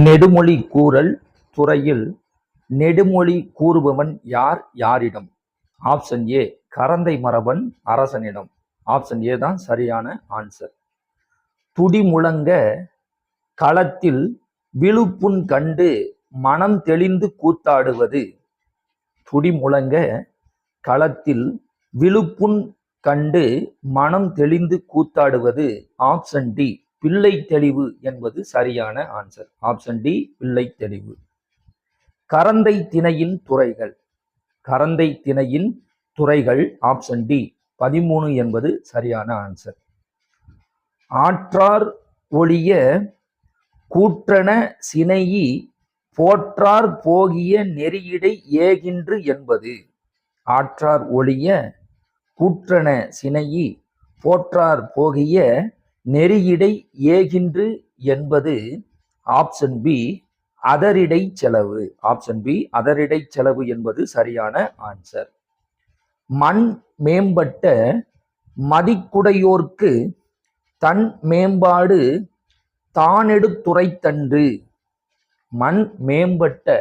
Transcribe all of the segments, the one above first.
நெடுமொழி கூறல் துறையில் நெடுமொழி கூறுபவன் யார் யாரிடம்? ஆப்ஷன் ஏ கரந்தை மரபன் அரசனிடம். ஆப்ஷன் ஏ தான் சரியான ஆன்சர். துடிமுழங்க களத்தில் விழுப்புண் கண்டு மனம் தெளிந்து கூத்தாடுவது. துடிமுழங்க களத்தில் விழுப்புண் கண்டு மனம் தெளிந்து கூத்தாடுவது. ஆப்ஷன் டி பிள்ளை தெளிவு என்பது சரியான ஆன்சர். ஆப்ஷன் டி பிள்ளை தெளிவு. கரந்தை திணையின் துறைகள். கரந்தை திணையின் துறைகள். ஆப்ஷன் டி 13 என்பது சரியான ஆன்சர். ஆற்றார் ஒழிய கூற்றன சினையி போற்றார் போகிய நெறியிடை ஏகின்று என்பது. ஆற்றார் ஒழிய கூற்றன சினையி போற்றார் போகிய நெறியிடை ஏகின்று என்பது. ஆப்ஷன் பி அதரிடை செலவு. ஆப்ஷன் பி அதரிடை செலவு என்பது சரியான ஆன்சர். மண் மேம்பட்ட மதிக்குடையோர்க்கு தன் மேம்பாடு தானெடுத்துரைத்தன்று. மண் மேம்பட்ட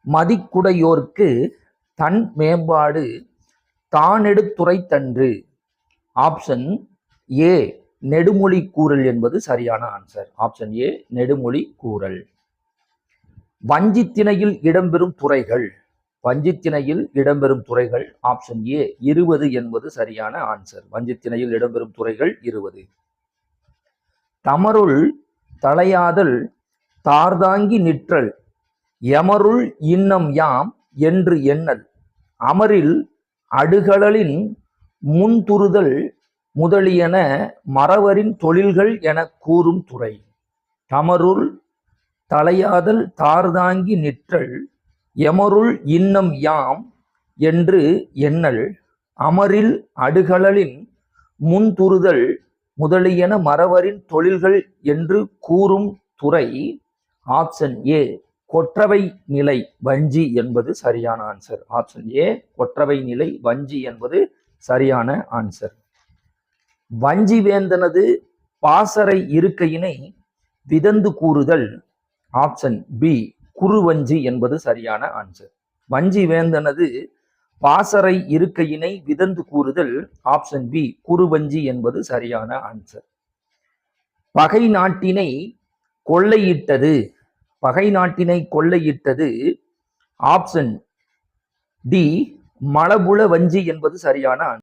மதிக்குடையோர்க்கு தன் மேம்பாடு தானெடுத்துரைத்தன்று. ஆப்ஷன் ஏ நெடுமொழி கூறல் என்பது சரியான ஆன்சர். ஆப்ஷன் ஏ நெடுமொழி கூறல். வஞ்சித்திணையில் இடம்பெறும் துறைகள். வஞ்சித்திணையில் இடம்பெறும் துறைகள். ஆப்ஷன் ஏ 20 என்பது சரியான ஆன்சர். வஞ்சித்திணையில் இடம்பெறும் துறைகள் 20. தமருள் தலையாதல் தார்தாங்கி நிற்றல் எமருள் இன்னம் யாம் என்று எண்ணல் அமரில் அடுகளலின் முன்துறுதல் முதலியன மறவரின் தொழில்கள் என கூறும் துறை. தமருள் தலையாதல் தார்தாங்கி நிற்றல் எமருள் இன்னம் யாம் என்று எண்ணல் அமரில் அடுகளலின் முன்துறுதல் முதலியன மறவரின் தொழில்கள் என்று கூறும் துறை. ஆப்ஷன் ஏ கொற்றவை நிலை வஞ்சி என்பது சரியான ஆன்சர். ஆப்ஷன் ஏ கொற்றவை நிலை வஞ்சி என்பது சரியான ஆன்சர். வஞ்சி வேந்தனது பாசறை இருக்கையினை விதந்து கூறுதல். ஆப்ஷன் பி குறுவஞ்சி என்பது சரியான ஆன்சர். வஞ்சி வேந்தனது பாசறை இருக்கையினை விதந்து கூறுதல். ஆப்ஷன் பி குறுவஞ்சி என்பது சரியான ஆன்சர். பகை நாட்டினை கொள்ளையிட்டது. பகை நாட்டினை கொள்ளையிட்டது. ஆப்ஷன் டி மலபுல வஞ்சி என்பது சரியான ஆன்சர்.